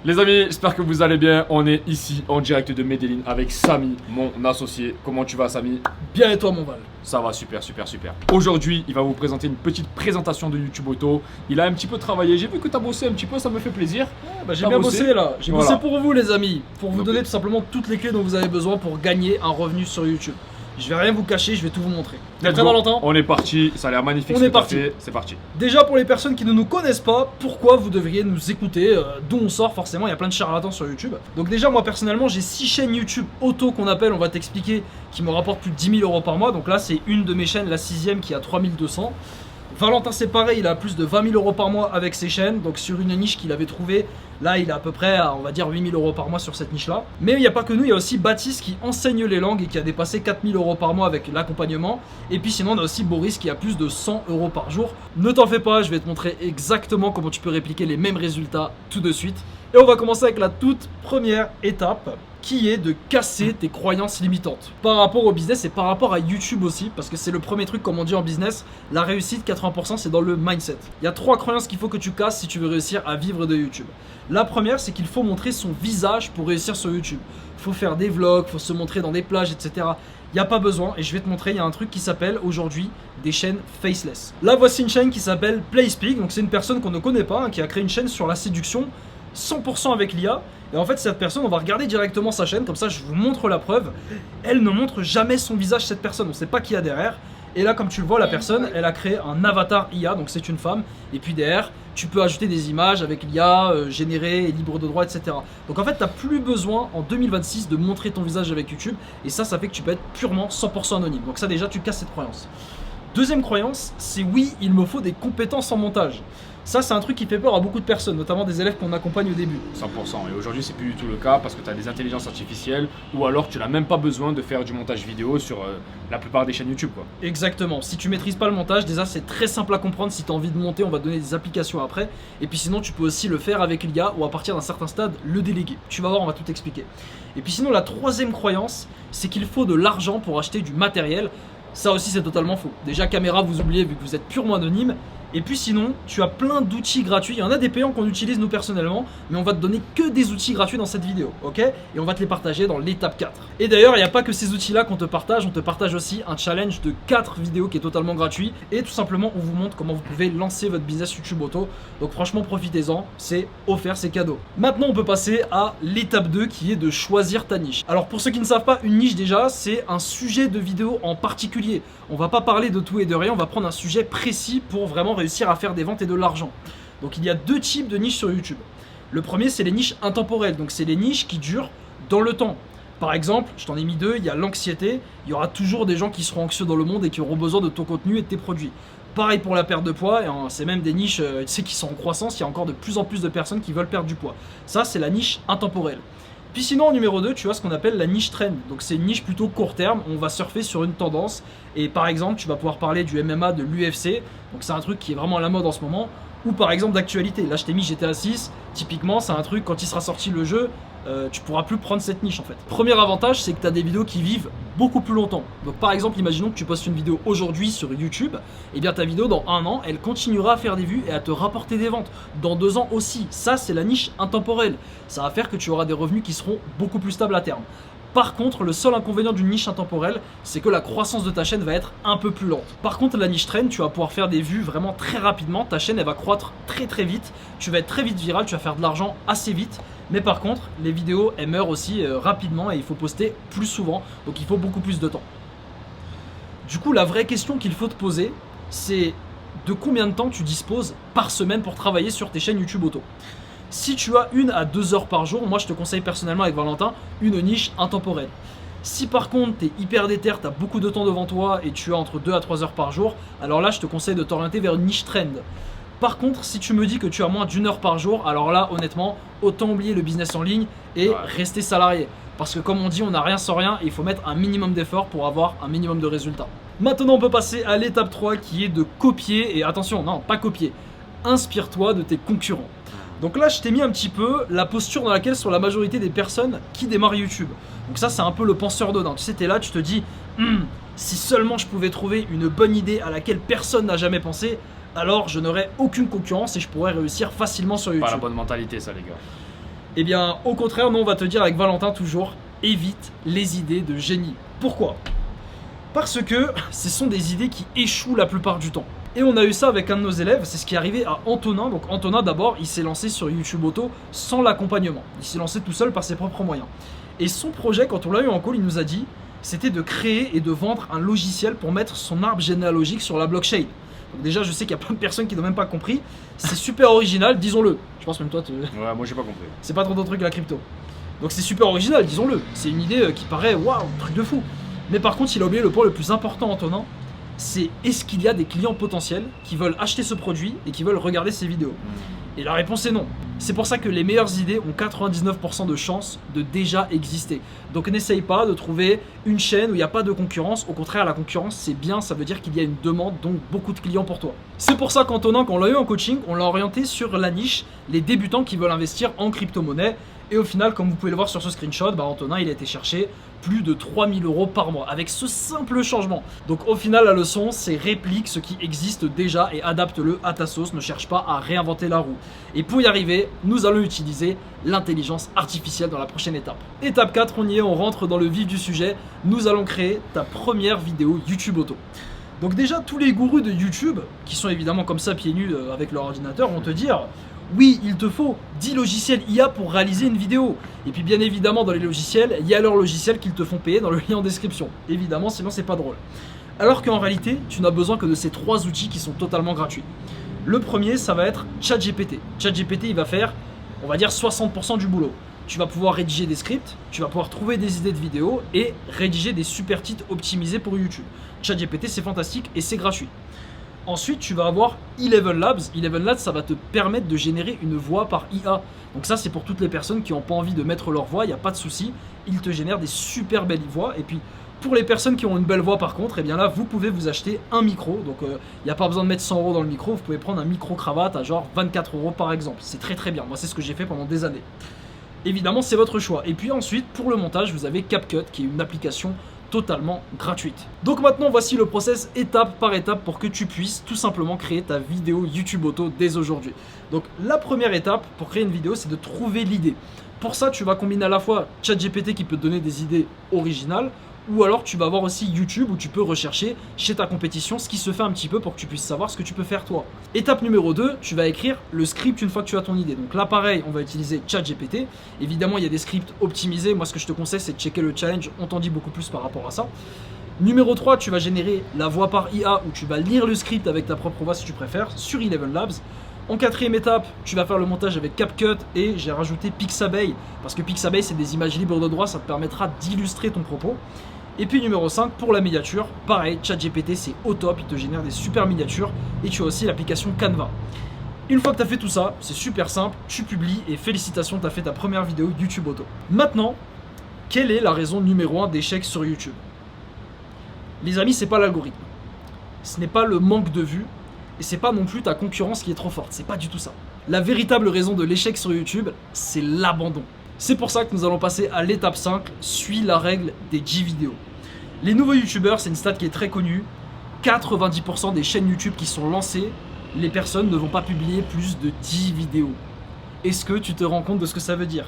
Les amis, j'espère que vous allez bien. On est ici en direct de Medellin avec Samy, mon associé. Comment tu vas, Samy? Bien et toi, mon Val? Ça va, super. Aujourd'hui, il va vous présenter une petite présentation de YouTube Auto. Il a un petit peu travaillé. J'ai vu que tu as bossé un petit peu, ça me fait plaisir. J'ai bien bossé là. J'ai bossé pour vous, les amis. Pour vous Donc, donner tout simplement toutes les clés dont vous avez besoin pour gagner un revenu sur YouTube. Je vais rien vous cacher, je vais tout vous montrer. let's Très go. Valentin. On est parti, ça a l'air magnifique. On ce est que t'as parti. fait. C'est parti. Déjà, pour les personnes qui ne nous connaissent pas, pourquoi vous devriez nous écouter, d'où on sort forcément, il y a plein de charlatans sur YouTube. Donc déjà, moi personnellement, j'ai 6 chaînes YouTube auto qu'on appelle, on va t'expliquer, qui me rapportent plus de 10 000 € par mois. Donc là, c'est une de mes chaînes, la 6ème, qui a 3200. Valentin, c'est pareil, il a plus de 20 000 € par mois avec ses chaînes. Donc sur une niche qu'il avait trouvée, là il est à peu près à, on va dire, 8 000 € par mois sur cette niche là. Mais il n'y a pas que nous, il y a aussi Baptiste qui enseigne les langues et qui a dépassé 4 000 € par mois avec l'accompagnement. Et puis sinon on a aussi Boris qui a plus de 100 € par jour. Ne t'en fais pas, je vais te montrer exactement comment tu peux répliquer les mêmes résultats tout de suite. Et on va commencer avec la toute première étape, qui est de casser tes croyances limitantes par rapport au business et par rapport à YouTube aussi, parce que c'est le premier truc, comme on dit en business, la réussite 80% c'est dans le mindset. Il y a 3 croyances qu'il faut que tu casses si tu veux réussir à vivre de YouTube. La première, c'est qu'il faut montrer son visage pour réussir sur YouTube. Il faut faire des vlogs, il faut se montrer dans des plages, etc. Il n'y a pas besoin, et je vais te montrer, il y a un truc qui s'appelle aujourd'hui des chaînes faceless. Là voici une chaîne qui s'appelle PlaySpeak, donc c'est une personne qu'on ne connaît pas, hein, qui a créé une chaîne sur la séduction 100% avec l'IA. Et en fait cette personne, on va regarder directement sa chaîne, comme ça je vous montre la preuve. Elle ne montre jamais son visage, cette personne, on ne sait pas qui y a derrière. Et là comme tu le vois, la personne, elle a créé un avatar IA, donc c'est une femme. Et puis derrière, tu peux ajouter des images avec l'IA, générées et libre de droit, etc. Donc en fait, tu n'as plus besoin en 2026 de montrer ton visage avec YouTube. Et ça fait que tu peux être purement 100% anonyme. Donc ça déjà, tu casses cette croyance. Deuxième croyance, c'est oui, il me faut des compétences en montage. Ça, c'est un truc qui fait peur à beaucoup de personnes, notamment des élèves qu'on accompagne au début. 100%. Et aujourd'hui, c'est plus du tout le cas parce que tu as des intelligences artificielles ou alors tu n'as même pas besoin de faire du montage vidéo sur la plupart des chaînes YouTube, quoi. Exactement. Si tu maîtrises pas le montage, déjà c'est très simple à comprendre. Si tu as envie de monter, on va te donner des applications après. Et puis sinon, tu peux aussi le faire avec l'IA ou à partir d'un certain stade, le déléguer. Tu vas voir, on va tout expliquer. Et puis sinon, la troisième croyance, c'est qu'il faut de l'argent pour acheter du matériel. Ça aussi, c'est totalement faux. Déjà, caméra, vous oubliez vu que vous êtes purement anonyme. Et puis sinon, tu as plein d'outils gratuits. Il y en a des payants qu'on utilise nous personnellement, mais on va te donner que des outils gratuits dans cette vidéo, ok? Et on va te les partager dans l'étape 4. Et d'ailleurs, il n'y a pas que ces outils-là qu'on te partage, on te partage aussi un challenge de 4 vidéos qui est totalement gratuit. Et tout simplement, on vous montre comment vous pouvez lancer votre business YouTube auto. Donc franchement, profitez-en, c'est offert, c'est cadeau. Maintenant, on peut passer à l'étape 2 qui est de choisir ta niche. Alors pour ceux qui ne savent pas, une niche déjà, c'est un sujet de vidéo en particulier. On va pas parler de tout et de rien, on va prendre un sujet précis pour vraiment réussir à faire des ventes et de l'argent. Donc il y a 2 types de niches sur YouTube. Le premier, c'est les niches intemporelles, donc c'est les niches qui durent dans le temps. Par exemple, je t'en ai mis 2, il y a l'anxiété, il y aura toujours des gens qui seront anxieux dans le monde et qui auront besoin de ton contenu et de tes produits. Pareil pour la perte de poids, et c'est même des niches tu sais, qui sont en croissance, il y a encore de plus en plus de personnes qui veulent perdre du poids. Ça, c'est la niche intemporelle. Puis sinon en numéro 2, tu as ce qu'on appelle la niche trend. Donc c'est une niche plutôt court terme, on va surfer sur une tendance. Et par exemple, tu vas pouvoir parler du MMA, de l'UFC. Donc c'est un truc qui est vraiment à la mode en ce moment. Ou par exemple d'actualité. Là je t'ai mis GTA 6. Typiquement c'est un truc, quand il sera sorti le jeu, tu pourras plus prendre cette niche en fait. Premier avantage, c'est que tu as des vidéos qui vivent beaucoup plus longtemps. Donc par exemple, imaginons que tu postes une vidéo aujourd'hui sur YouTube, et bien ta vidéo dans 1 an, elle continuera à faire des vues et à te rapporter des ventes. Dans 2 ans aussi. Ça, c'est la niche intemporelle. Ça va faire que tu auras des revenus qui seront beaucoup plus stables à terme. Par contre, le seul inconvénient d'une niche intemporelle, c'est que la croissance de ta chaîne va être un peu plus lente. Par contre, la niche trend, tu vas pouvoir faire des vues vraiment très rapidement. Ta chaîne, elle va croître très vite. Tu vas être très vite viral, tu vas faire de l'argent assez vite. Mais par contre, les vidéos, elles meurent aussi rapidement et il faut poster plus souvent. Donc il faut beaucoup plus de temps. Du coup, la vraie question qu'il faut te poser, c'est de combien de temps tu disposes par semaine pour travailler sur tes chaînes YouTube auto. Si tu as 1 à 2 heures par jour, moi je te conseille personnellement avec Valentin une niche intemporelle. Si par contre tu es hyper déter, tu as beaucoup de temps devant toi et tu as entre 2 à 3 heures par jour, alors là je te conseille de t'orienter vers une niche trend. Par contre, si tu me dis que tu as moins d'1 heure par jour, alors là honnêtement, autant oublier le business en ligne et rester salarié. Parce que comme on dit, on n'a rien sans rien et il faut mettre un minimum d'efforts pour avoir un minimum de résultats. Maintenant on peut passer à l'étape 3 qui est de copier, et attention, non pas copier, inspire-toi de tes concurrents. Donc là je t'ai mis un petit peu la posture dans laquelle sont la majorité des personnes qui démarrent YouTube. Donc ça c'est un peu le penseur d'Odin. Tu sais, t'es là, tu te dis si seulement je pouvais trouver une bonne idée à laquelle personne n'a jamais pensé, alors je n'aurais aucune concurrence et je pourrais réussir facilement sur YouTube. Pas la bonne mentalité ça les gars. Eh bien, au contraire, nous on va te dire avec Valentin toujours, évite les idées de génie. Pourquoi? Parce que ce sont des idées qui échouent la plupart du temps. Et on a eu ça avec un de nos élèves, c'est ce qui est arrivé à Antonin. Donc Antonin d'abord, il s'est lancé sur YouTube Auto sans l'accompagnement. Il s'est lancé tout seul par ses propres moyens. Et son projet, quand on l'a eu en call, il nous a dit, c'était de créer et de vendre un logiciel pour mettre son arbre généalogique sur la blockchain. Donc déjà, je sais qu'il y a plein de personnes qui n'ont même pas compris. C'est super original, disons-le. Je pense même toi, Ouais, moi j'ai pas compris. c'est pas trop ton truc la crypto. Donc c'est super original, disons-le. C'est une idée qui paraît, waouh, truc de fou. Mais par contre, il a oublié le point le plus important, Antonin. C'est est-ce qu'il y a des clients potentiels qui veulent acheter ce produit et qui veulent regarder ces vidéos? Et la réponse est non. C'est pour ça que les meilleures idées ont 99% de chances de déjà exister. Donc n'essaye pas de trouver une chaîne où il n'y a pas de concurrence. Au contraire, la concurrence, c'est bien, ça veut dire qu'il y a une demande, donc beaucoup de clients pour toi. C'est pour ça qu'Antonin, quand on l'a eu en coaching, on l'a orienté sur la niche, les débutants qui veulent investir en crypto-monnaie. Et au final, comme vous pouvez le voir sur ce screenshot, Antonin, il a été chercher plus de 3000 € par mois avec ce simple changement. Donc au final, la leçon, c'est réplique ce qui existe déjà et adapte-le à ta sauce. Ne cherche pas à réinventer la roue. Et pour y arriver, nous allons utiliser l'intelligence artificielle dans la prochaine étape. Étape 4, on y est, on rentre dans le vif du sujet. Nous allons créer ta première vidéo YouTube Auto. Donc déjà, tous les gourous de YouTube, qui sont évidemment comme ça pieds nus avec leur ordinateur, vont te dire... Oui, il te faut 10 logiciels IA pour réaliser une vidéo. Et puis bien évidemment dans les logiciels, il y a leurs logiciels qu'ils te font payer dans le lien en description. Évidemment, sinon c'est pas drôle. Alors qu'en réalité, tu n'as besoin que de ces 3 outils qui sont totalement gratuits. Le premier, ça va être ChatGPT. ChatGPT, il va faire, on va dire 60% du boulot. Tu vas pouvoir rédiger des scripts, tu vas pouvoir trouver des idées de vidéos et rédiger des super titres optimisés pour YouTube. ChatGPT, c'est fantastique et c'est gratuit. Ensuite, tu vas avoir Eleven Labs. Eleven Labs, ça va te permettre de générer une voix par IA. Donc ça, c'est pour toutes les personnes qui n'ont pas envie de mettre leur voix, il n'y a pas de souci. Il te génère des super belles voix. Et puis, pour les personnes qui ont une belle voix par contre, et bien là, vous pouvez vous acheter un micro. Donc, il n'y a pas besoin de mettre 100 € dans le micro. Vous pouvez prendre un micro-cravate à genre 24 € par exemple. C'est très très bien. Moi, c'est ce que j'ai fait pendant des années. Évidemment, c'est votre choix. Et puis ensuite, pour le montage, vous avez CapCut, qui est une application totalement gratuite. Donc maintenant, voici le process étape par étape pour que tu puisses tout simplement créer ta vidéo YouTube Auto dès aujourd'hui. Donc la première étape pour créer une vidéo, c'est de trouver l'idée. Pour ça, tu vas combiner à la fois ChatGPT qui peut te donner des idées originales, ou alors tu vas voir aussi YouTube où tu peux rechercher chez ta compétition ce qui se fait un petit peu pour que tu puisses savoir ce que tu peux faire toi. Étape numéro 2, tu vas écrire le script une fois que tu as ton idée. Donc là pareil, on va utiliser ChatGPT. Évidemment, il y a des scripts optimisés. Moi, ce que je te conseille, c'est de checker le challenge. On t'en dit beaucoup plus par rapport à ça. Numéro 3, tu vas générer la voix par IA où tu vas lire le script avec ta propre voix si tu préfères sur Eleven Labs. En quatrième étape, tu vas faire le montage avec CapCut et j'ai rajouté Pixabay parce que Pixabay, c'est des images libres de droit, ça te permettra d'illustrer ton propos. Et puis numéro 5, pour la miniature, pareil, ChatGPT c'est au top, il te génère des super miniatures et tu as aussi l'application Canva. Une fois que tu as fait tout ça, c'est super simple, tu publies et félicitations, tu as fait ta première vidéo YouTube Auto. Maintenant, quelle est la raison numéro 1 d'échec sur YouTube? Les amis, c'est pas l'algorithme, ce n'est pas le manque de vues et c'est pas non plus ta concurrence qui est trop forte, c'est pas du tout ça. La véritable raison de l'échec sur YouTube, c'est l'abandon. C'est pour ça que nous allons passer à l'étape 5, suis la règle des 10 vidéos. Les nouveaux youtubeurs, c'est une stat qui est très connue, 90% des chaînes YouTube qui sont lancées, les personnes ne vont pas publier plus de 10 vidéos. Est-ce que tu te rends compte de ce que ça veut dire?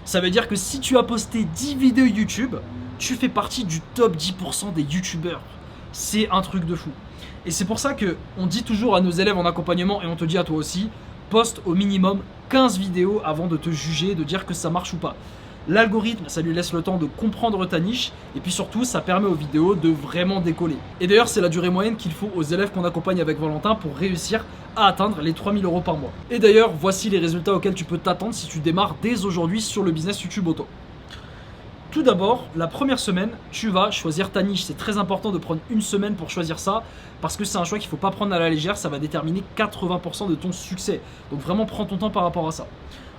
Ça veut dire que si tu as posté 10 vidéos YouTube, tu fais partie du top 10% des youtubeurs. C'est un truc de fou. Et c'est pour ça que on dit toujours à nos élèves en accompagnement, et on te dit à toi aussi, poste au minimum 15 vidéos avant de te juger, de dire que ça marche ou pas. L'algorithme, ça lui laisse le temps de comprendre ta niche et puis surtout, ça permet aux vidéos de vraiment décoller. Et d'ailleurs, c'est la durée moyenne qu'il faut aux élèves qu'on accompagne avec Valentin pour réussir à atteindre les 3000 € par mois. Et d'ailleurs, voici les résultats auxquels tu peux t'attendre si tu démarres dès aujourd'hui sur le business YouTube Auto. Tout d'abord, la première semaine, tu vas choisir ta niche. C'est très important de prendre une semaine pour choisir ça parce que c'est un choix qu'il ne faut pas prendre à la légère. Ça va déterminer 80% de ton succès. Donc vraiment, prends ton temps par rapport à ça.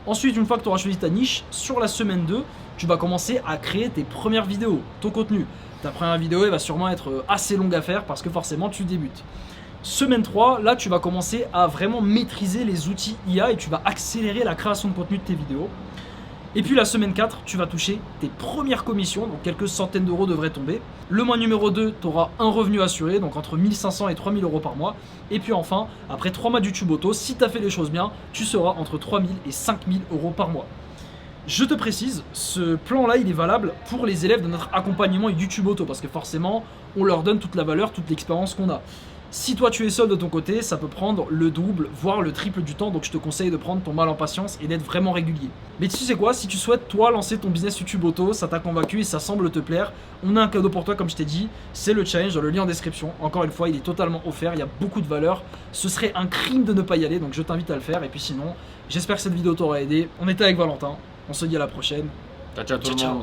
Ensuite, une fois que tu auras choisi ta niche, sur la semaine 2, tu vas commencer à créer tes premières vidéos, ton contenu. Ta première vidéo, elle va sûrement être assez longue à faire parce que forcément, tu débutes. Semaine 3, là, tu vas commencer à vraiment maîtriser les outils IA et tu vas accélérer la création de contenu de tes vidéos. Et puis la semaine 4, tu vas toucher tes premières commissions, donc quelques centaines d'euros devraient tomber. Le mois numéro 2, tu auras un revenu assuré, donc entre 1500 et 3000 € par mois. Et puis enfin, après 3 mois de YouTube Auto, si tu as fait les choses bien, tu seras entre 3000 et 5000 € par mois. Je te précise, ce plan-là, il est valable pour les élèves de notre accompagnement YouTube Auto, parce que forcément, on leur donne toute la valeur, toute l'expérience qu'on a. Si toi tu es seul de ton côté, ça peut prendre le double, voire le triple du temps, donc je te conseille de prendre ton mal en patience et d'être vraiment régulier. Mais tu sais quoi, si tu souhaites toi lancer ton business YouTube Auto, ça t'a convaincu et ça semble te plaire, on a un cadeau pour toi comme je t'ai dit, c'est le challenge dans le lien en description. Encore une fois, il est totalement offert, il y a beaucoup de valeur, ce serait un crime de ne pas y aller, donc je t'invite à le faire. Et puis sinon, j'espère que cette vidéo t'aura aidé. On était avec Valentin, on se dit à la prochaine. Ciao, ciao tout le Ciao, monde. ciao.